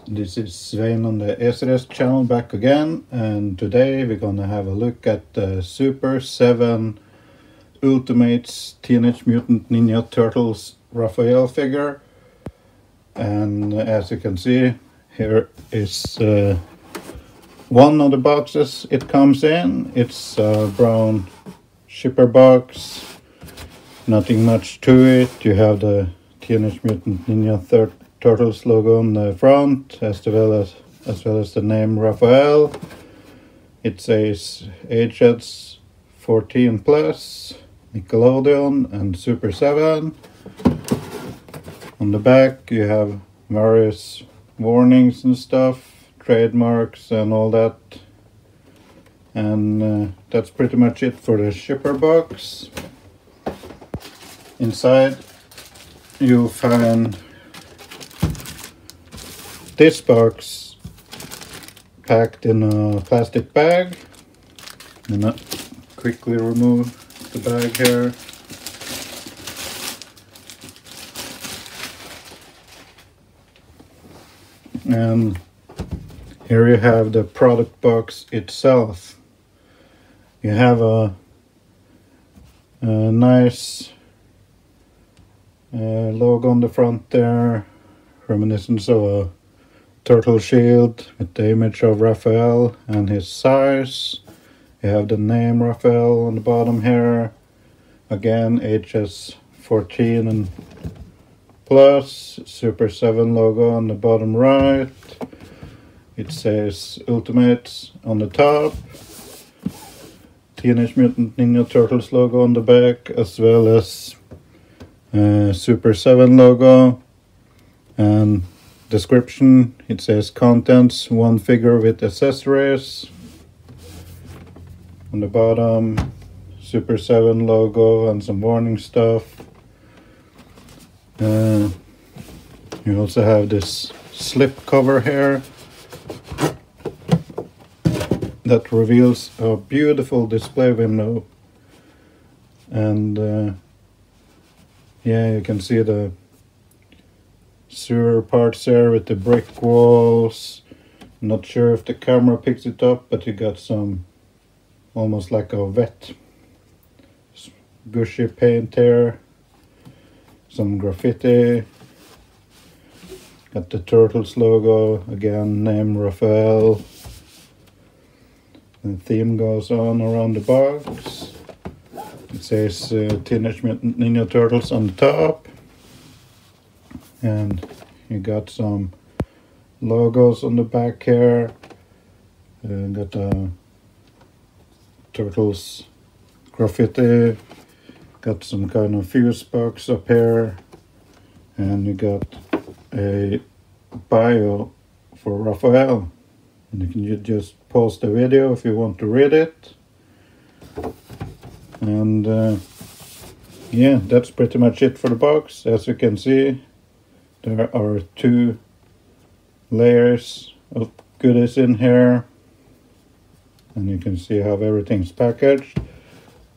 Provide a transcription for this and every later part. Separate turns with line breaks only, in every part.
This is Svein on the ECDS channel back again, and today we're gonna have a look at the Super 7 Ultimates Teenage Mutant Ninja Turtles Raphael figure. And as you can see, here is one of the boxes it comes in. It's a brown shipper box, nothing much to it. You have the Teenage Mutant Ninja Turtles logo on the front, as well as the name Raphael. It says HS 14 plus, Nickelodeon and Super 7. On the back you have various warnings and stuff, trademarks and all that. And that's pretty much it for the shipper box. Inside you'll find this box packed in a plastic bag. I'm gonna quickly remove the bag here. And here you have the product box itself. You have a nice logo on the front there, reminiscent of a turtle shield with the image of Raphael and his size. You have the name Raphael on the bottom here. Again, HS 14 and plus, Super 7 logo on the bottom right. It says Ultimates on the top. Teenage Mutant Ninja Turtles logo on the back, as well as Super 7 logo. And description, it says contents, one figure with accessories. On the bottom, Super 7 logo and some warning stuff. You also have this slip cover here that reveals a beautiful display window. And yeah, you can see the sewer parts there with the brick walls. Not sure if the camera picks it up, but you got some almost like a wet gushy paint here. Some graffiti. Got the Turtles logo, again name Raphael. The theme goes on around the box. It says Teenage Mutant Ninja Turtles on the top. And you got some logos on the back here. Got the Turtles graffiti. Got some kind of fuse box up here. And you got a bio for Raphael. And you can just pause the video if you want to read it. And yeah, that's pretty much it for the box. As you can see, there are 2 layers of goodies in here. And you can see how everything's packaged.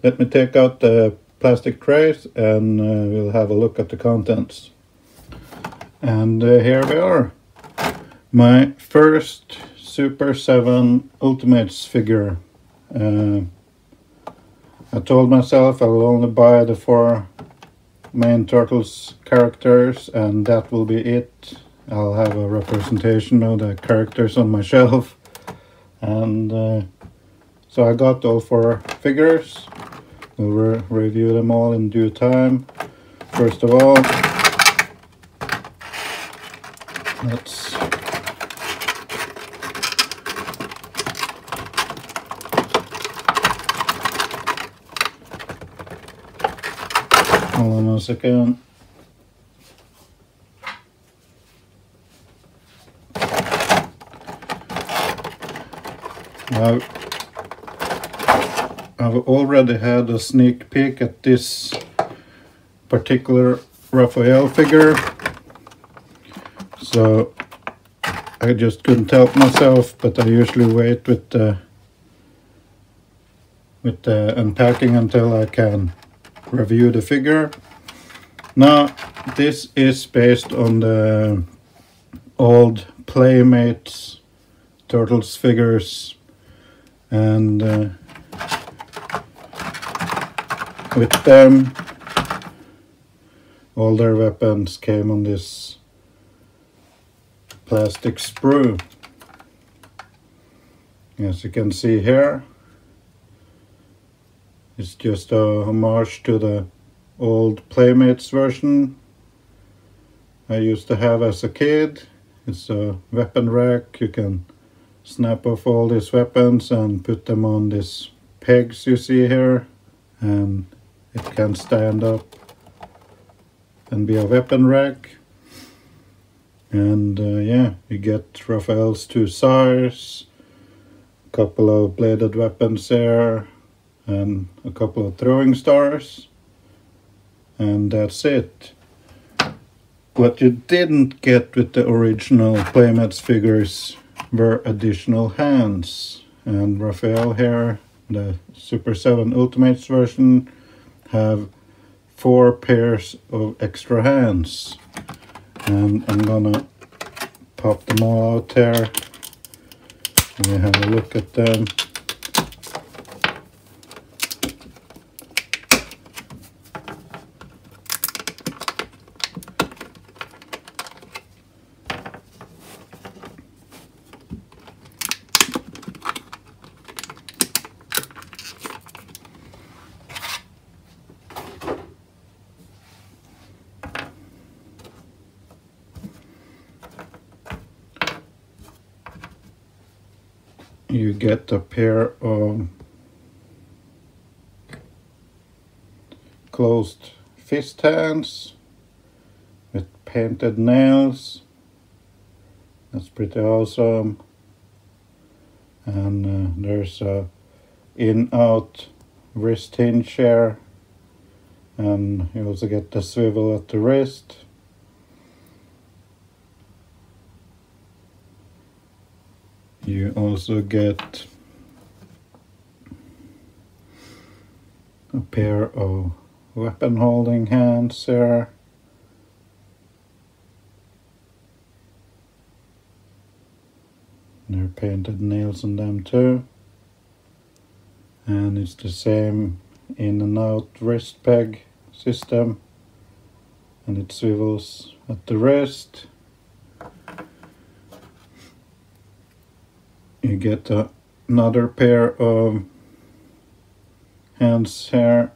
Let me take out the plastic trays and we'll have a look at the contents. And here we are. My first Super 7 Ultimates figure. I told myself I'll only buy the 4 main Turtles characters and that will be it. I'll have a representation of the characters on my shelf. And so I got all 4 figures. We'll review them all in due time. First of all, let's hold on a second. I've already had a sneak peek at this particular Raphael figure, so I just couldn't help myself, but I usually wait with the unpacking until I can review the figure. Now, this is based on the old Playmates Turtles figures, and with them all their weapons came on this plastic sprue. As you can see here, it's just a homage to the old Playmates version I used to have as a kid. It's a weapon rack. You can snap off all these weapons and put them on these pegs you see here, and it can stand up and be a weapon rack. And yeah, you get Raphael's two sires, a couple of bladed weapons there, and a couple of throwing stars, and that's it. What you didn't get with the original Playmates figures were additional hands, and Raphael here, the Super 7 Ultimates version, have 4 pairs of extra hands, and I'm gonna pop them all out there and we have a look at them. You get a pair of closed fist hands with painted nails. That's pretty awesome. And there's a in-out wrist hinge here, and you also get the swivel at the wrist. You also get a pair of weapon holding hands here. There are painted nails on them too. And it's the same in and out wrist peg system. And it swivels at the wrist. You get another pair of hands here.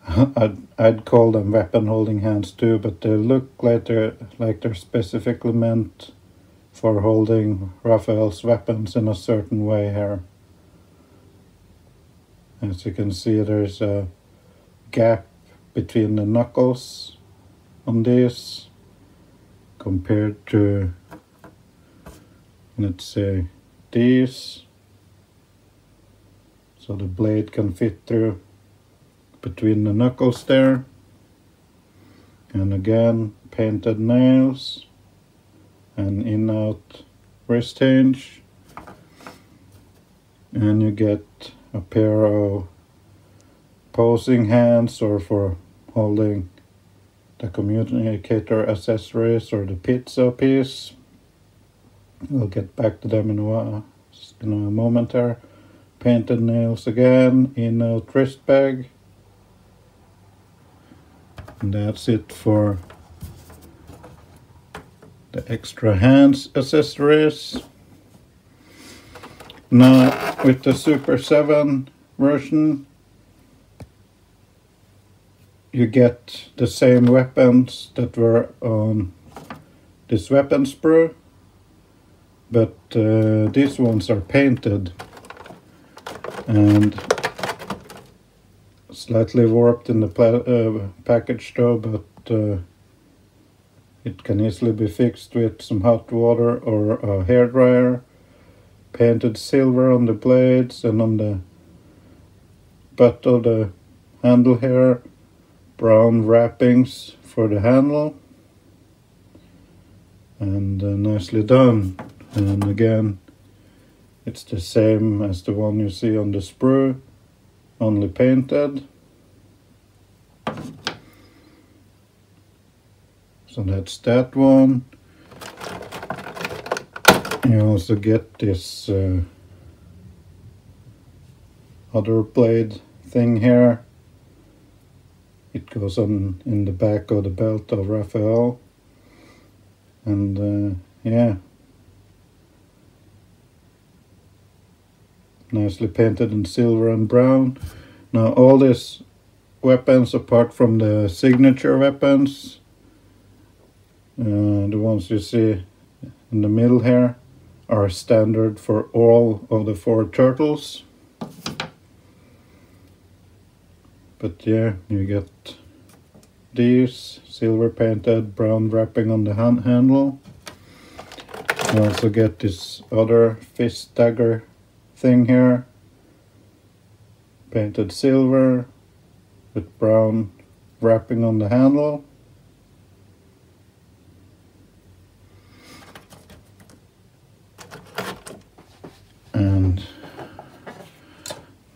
I'd call them weapon holding hands too, but they look like they're specifically meant for holding Raphael's weapons in a certain way here. As you can see, there's a gap between the knuckles on this compared to, let's say, these, so the blade can fit through between the knuckles there. And again, painted nails and in-out wrist hinge, and you get a pair of posing hands, or for holding the communicator accessories or the pizza piece. We'll get back to them in a moment there. Painted nails again, in-out wrist peg. And that's it for the extra hands accessories. Now with the Super 7 version, you get the same weapons that were on this weapon sprue, but these ones are painted and slightly warped in the package though, but it can easily be fixed with some hot water or a hairdryer. Painted silver on the blades and on the butt of the handle here. Brown wrappings for the handle. And nicely done. And again, it's the same as the one you see on the sprue, only painted. So that's that one. You also get this other blade thing here. It goes on in the back of the belt of Raphael, and yeah, nicely painted in silver and brown. Now all these weapons, apart from the signature weapons, the ones you see in the middle here, are standard for all of the 4 turtles. But yeah, you get these silver painted, brown wrapping on the handle. You also get this other fist dagger thing here, painted silver with brown wrapping on the handle. And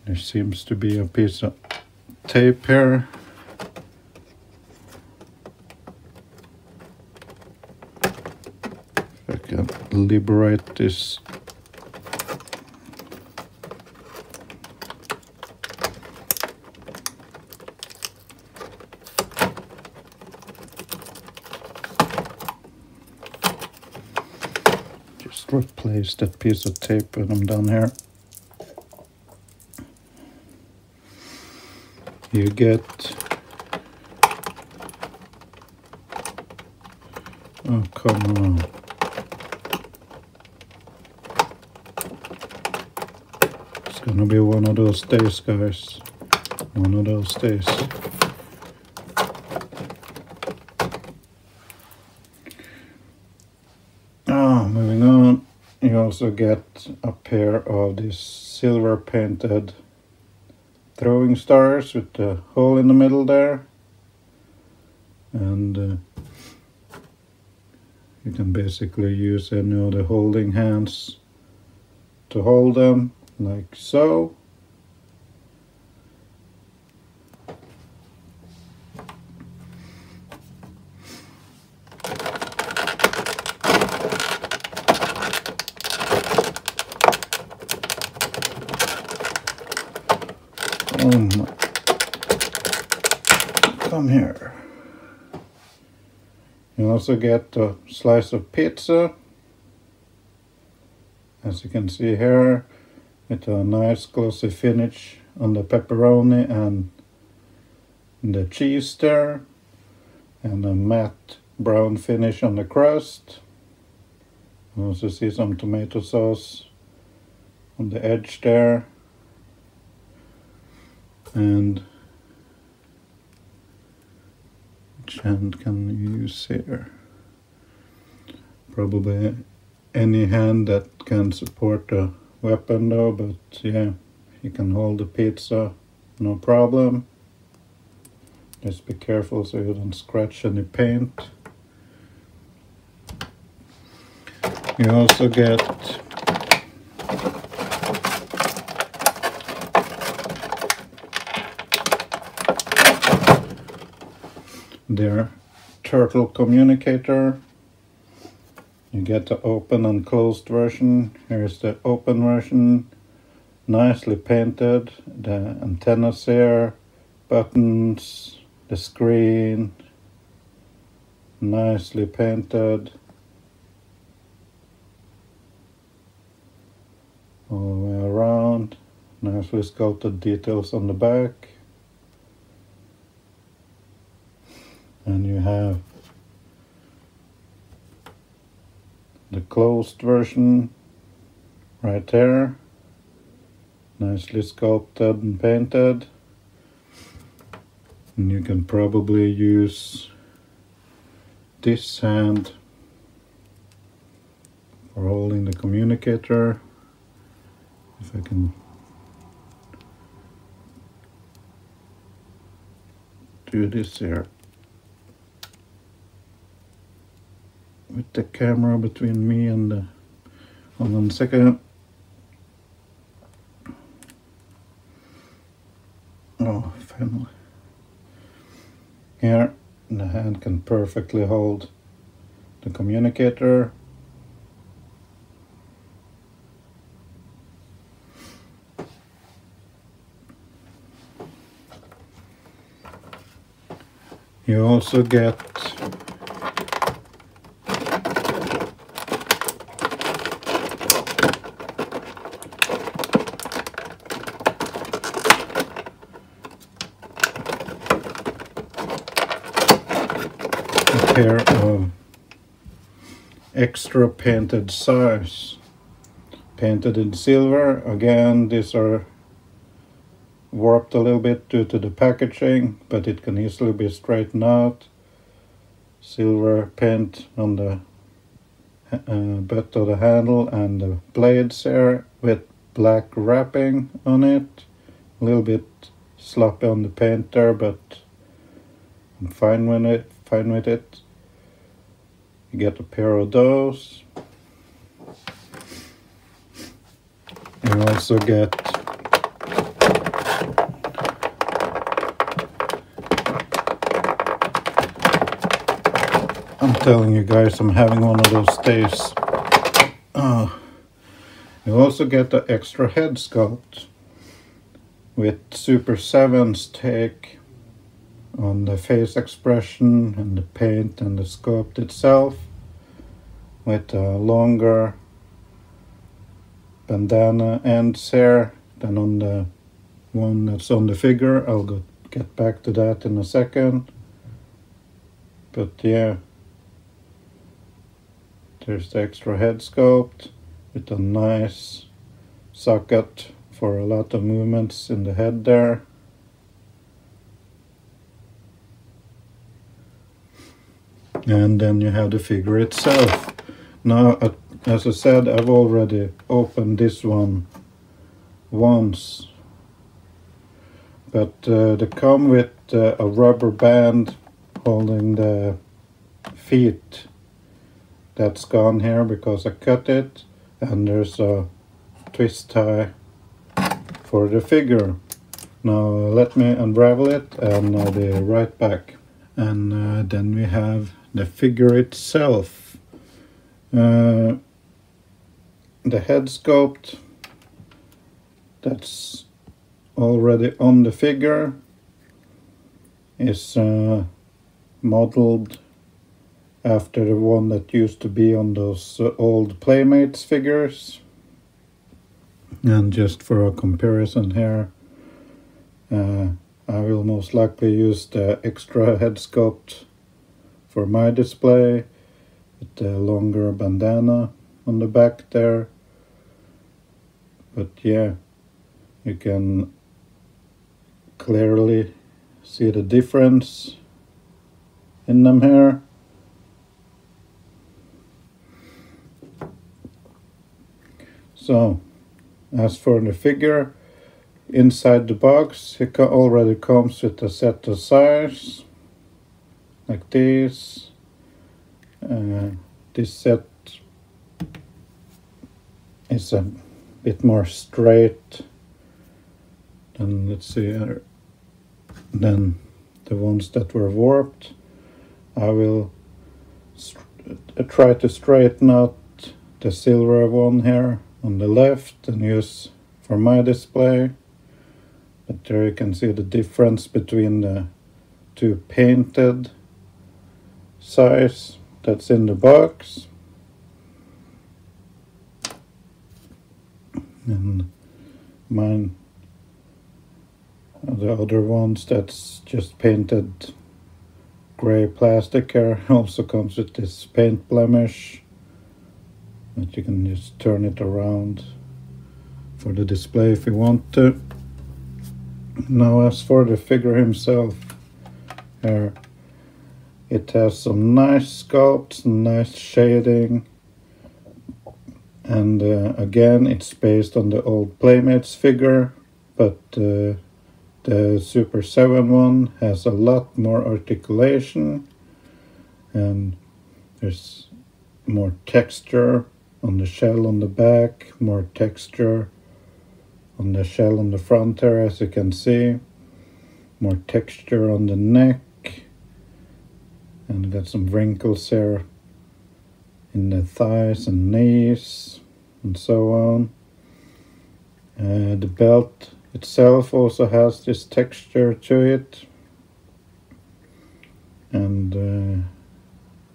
there seems to be a piece of tape here. If I can liberate this. Just replace that piece of tape when I'm done here. You get, oh come on, it's gonna be one of those days, guys, one of those days. Moving on, you also get a pair of these silver painted throwing stars with the hole in the middle there, and you can basically use any of the holding hands to hold them, like so. Come here. You also get a slice of pizza, as you can see here, with a nice glossy finish on the pepperoni and the cheese there, and a matte brown finish on the crust. You also see some tomato sauce on the edge there, and which hand can you use here? Probably any hand that can support the weapon though, but yeah, you can hold the pizza, no problem. Just be careful so you don't scratch any paint. You also get their turtle communicator. You get the open and closed version. Here's the open version, nicely painted. The antennas here, buttons, the screen, nicely painted. All the way around, nicely sculpted details on the back. And you have the closed version right there, nicely sculpted and painted. And you can probably use this hand for holding the communicator. If I can do this here with the camera between me and the, hold on a second. Oh, finally. Here, the hand can perfectly hold the communicator. You also get a pair of extra painted size, painted in silver. Again, these are warped a little bit due to the packaging, but it can easily be straightened out. Silver paint on the butt of the handle and the blades here with black wrapping on it. A little bit sloppy on the paint there, but I'm fine with it. You get a pair of those. You also get I'm telling you guys, I'm having one of those days. You also get the extra head sculpt with Super 7's take on the face expression and the paint and the sculpt itself, with a longer bandana ends here than on the one that's on the figure. I'll get back to that in a second. But yeah, there's the extra head sculpt with a nice socket for a lot of movements in the head there. And then you have the figure itself. Now, as I said, I've already opened this one once, but they come with a rubber band holding the feet. That's gone here because I cut it, and there's a twist tie for the figure. Now let me unravel it and I'll be right back. And then we have the figure itself. The head sculpt that's already on the figure is modeled after the one that used to be on those old Playmates figures. And just for a comparison here, I will most likely use the extra head sculpt for my display with the longer bandana on the back there. But yeah, you can clearly see the difference in them here. So, as for the figure, inside the box it already comes with a set of size, like this. This set is a bit more straight than, let's see, than the ones that were warped. I will try to straighten out the silver one here on the left and use for my display. But there you can see the difference between the two painted size that's in the box and mine, the other ones that's just painted gray plastic here, also comes with this paint blemish that you can just turn it around for the display if you want to. Now, as for the figure himself, here it has some nice sculpts, nice shading, and again it's based on the old Playmates figure, but the Super 7 one has a lot more articulation and there's more texture on the shell on the back, more texture on the shell on the front there, as you can see, more texture on the neck, and got some wrinkles here in the thighs and knees and so on. The belt itself also has this texture to it. And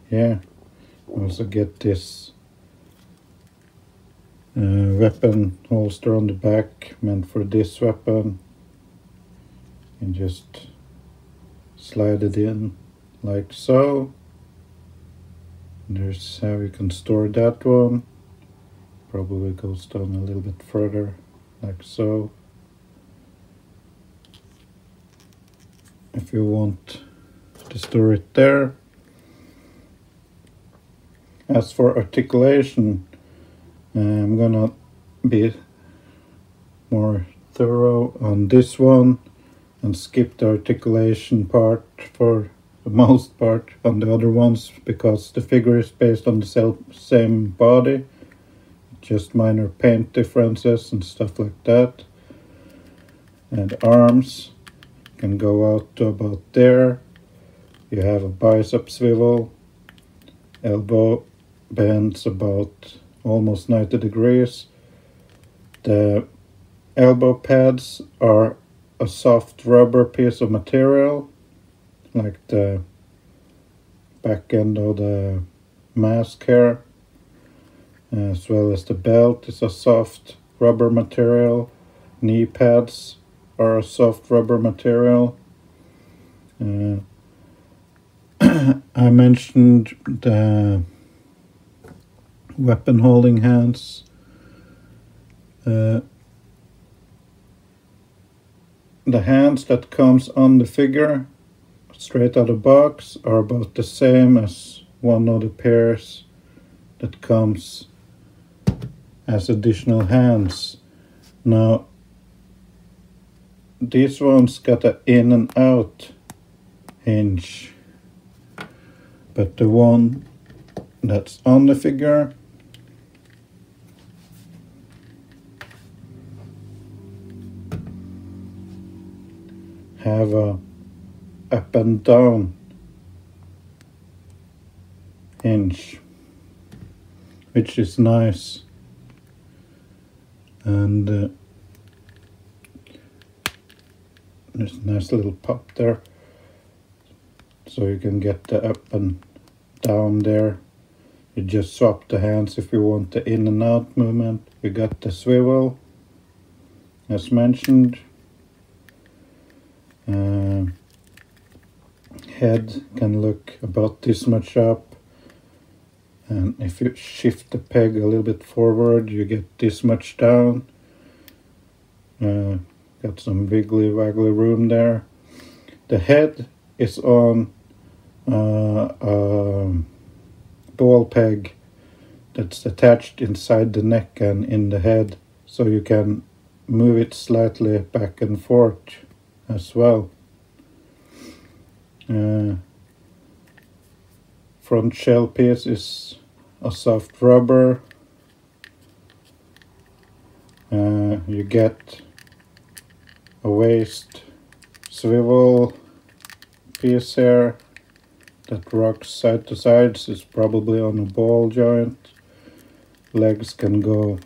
yeah, also get this weapon holster on the back meant for this weapon, and just slide it in like so. There's how you can store that one. Probably goes down a little bit further like so. If you want to store it there. As for articulation, I'm gonna be more thorough on this one and skip the articulation part for the most part on the other ones, because the figure is based on the same body, just minor paint differences and stuff like that. And arms can go out to about there. You have a bicep swivel, elbow bends about almost 90 degrees. The elbow pads are a soft rubber piece of material, like the back end of the mask here, as well as the belt is a soft rubber material. Knee pads are a soft rubber material. I mentioned the weapon holding hands. The hands that comes on the figure straight out of the box are about the same as one of the pairs that comes as additional hands. Now these ones got an in and out hinge, but the one that's on the figure have a up and down hinge, which is nice. And there's a nice little pop there, so you can get the up and down there. You just swap the hands if you want the in and out movement. You got the swivel, as mentioned. Head can look about this much up, and if you shift the peg a little bit forward, you get this much down. Got some wiggly waggly room there. The head is on a ball peg that's attached inside the neck and in the head, so you can move it slightly back and forth as well. Front shell piece is a soft rubber. You get a waist swivel piece here that rocks side to side. It's probably on a ball joint. Legs can go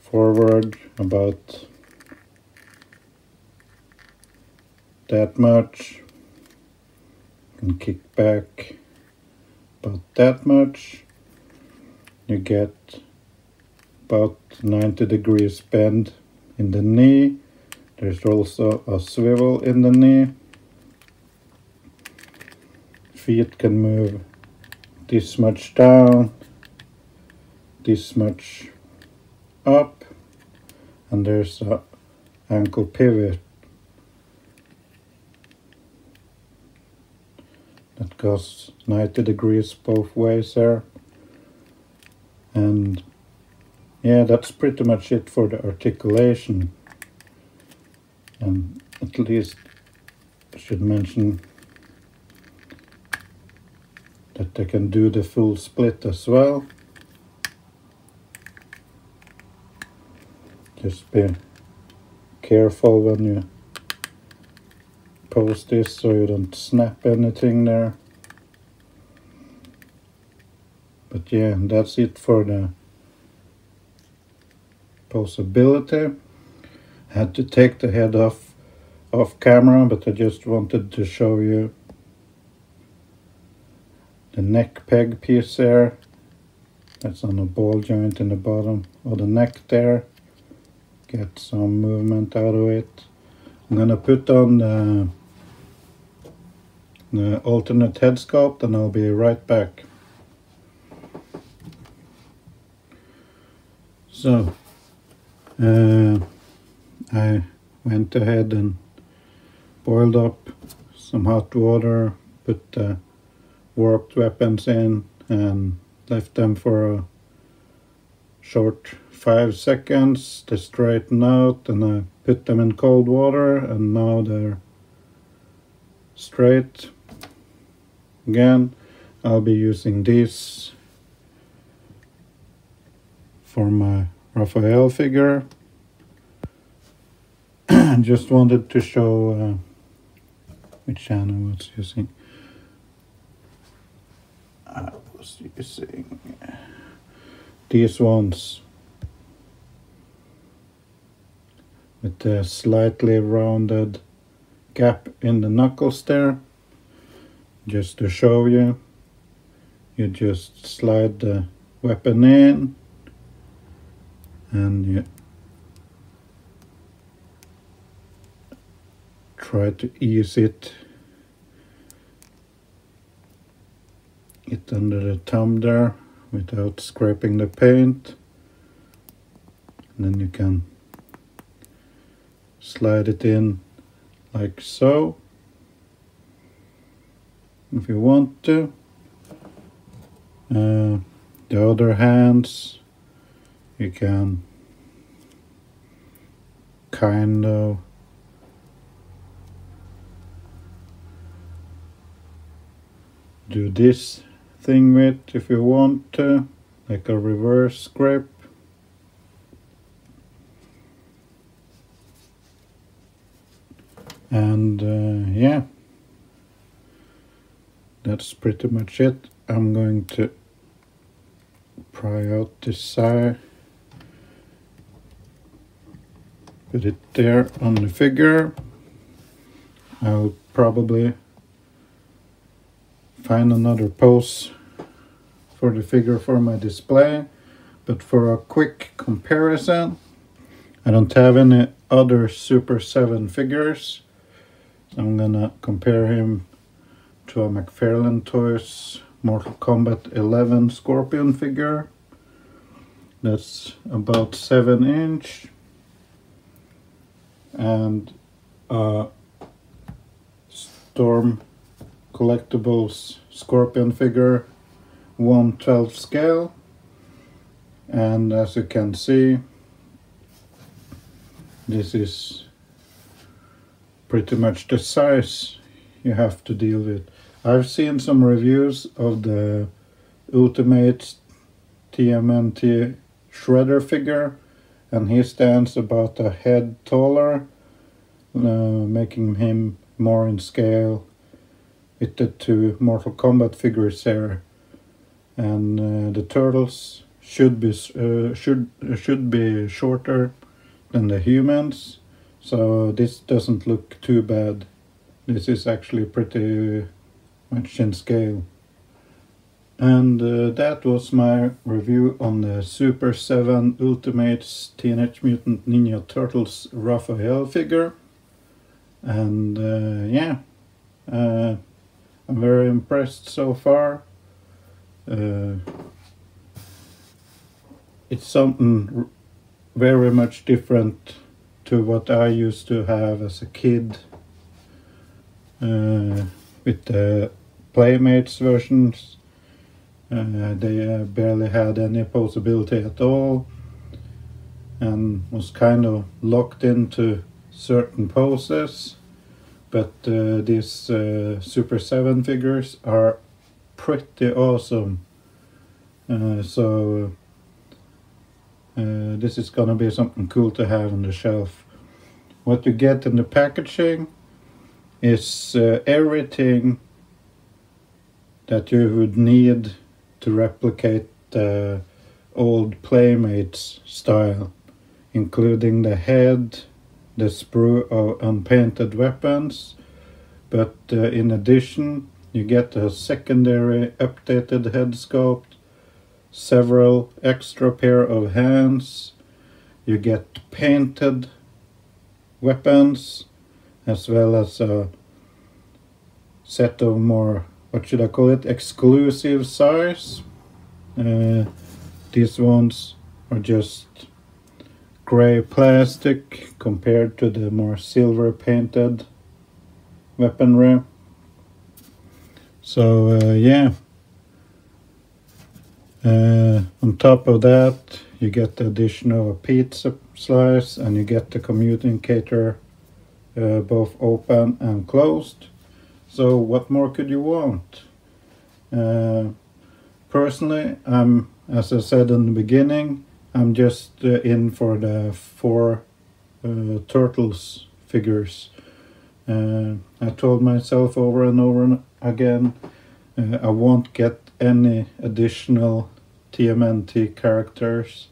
forward about that much, and kick back about that much. You get about 90 degrees bend in the knee. There's also a swivel in the knee. Feet can move this much down, this much up, and there's a ankle pivot that goes 90 degrees both ways there. And yeah, that's pretty much it for the articulation. And at least I should mention that they can do the full split as well. Just be careful when you pose this so you don't snap anything there. But yeah, that's it for the posability. I had to take the head off camera, but I just wanted to show you the neck peg piece there. That's on a ball joint in the bottom of the neck there. Get some movement out of it. I'm gonna put on the alternate head sculpt and I'll be right back. So I went ahead and boiled up some hot water, put the warped weapons in and left them for a short 5 seconds to straighten out, and I put them in cold water and now they're straight. Again, I'll be using these for my Raphael figure. Just wanted to show which channel I was using. I was using these ones with the slightly rounded gap in the knuckles there. Just to show you, you just slide the weapon in and you try to ease it under the thumb there without scraping the paint, and then you can slide it in like so if you want to. The other hands you can kind of do this thing with if you want to, like a reverse scrape. And yeah, that's pretty much it. I'm going to pry out this side, put it there on the figure. I'll probably find another pose for the figure for my display, but for a quick comparison, I don't have any other Super 7 figures. I'm gonna compare him to a McFarlane Toys Mortal Kombat 11 Scorpion figure. That's about 7 inch, and Storm Collectibles Scorpion figure 1/12 scale, and as you can see, this is pretty much the size you have to deal with. I've seen some reviews of the Ultimate TMNT Shredder figure, and he stands about a head taller, making him more in scale with the two Mortal Kombat figures there. And the turtles should be shorter than the humans, so this doesn't look too bad. This is actually pretty much in scale. And that was my review on the Super 7 Ultimates Teenage Mutant Ninja Turtles Raphael figure. And yeah, I'm very impressed so far. It's something very much different to what I used to have as a kid with the Playmates versions. They barely had any possibility at all and was kind of locked into certain poses, but these Super 7 figures are pretty awesome. So this is gonna be something cool to have on the shelf. What you get in the packaging is everything that you would need to replicate the old Playmates style, including the head, the sprue of unpainted weapons, but in addition you get a secondary updated head sculpt, several extra pair of hands, you get painted weapons, as well as a set of more, what should I call it, exclusive size. These ones are just gray plastic compared to the more silver painted weaponry. So yeah, on top of that you get the addition of a pizza slice, and you get the communicator both open and closed. So what more could you want? Personally, as I said in the beginning, I'm just in for the 4 Turtles figures. I told myself over and over again, I won't get any additional TMNT characters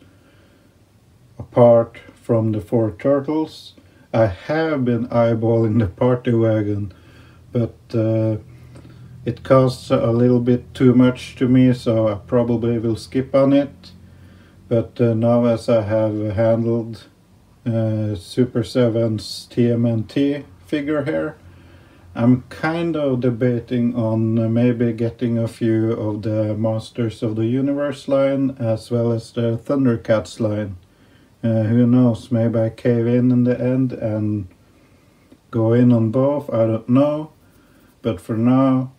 apart from the 4 Turtles. I have been eyeballing the Party Wagon, but it costs a little bit too much to me, so I probably will skip on it. But now, as I have handled Super 7's TMNT figure here, I'm kind of debating on maybe getting a few of the Masters of the Universe line as well as the Thundercats line. Who knows, maybe I cave in the end and go in on both, I don't know. But for now,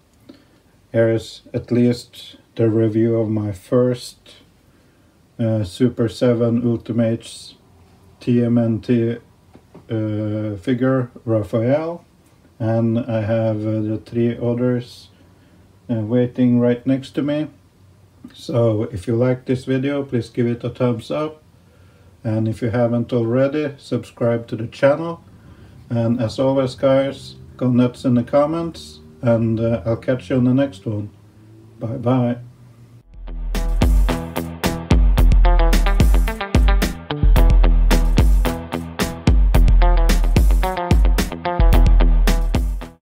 here is at least the review of my first Super 7 Ultimates TMNT figure, Raphael, and I have the 3 others waiting right next to me. So if you like this video, please give it a thumbs up, and if you haven't already, subscribe to the channel. And as always guys, go nuts in the comments, and I'll catch you on the next one. Bye bye.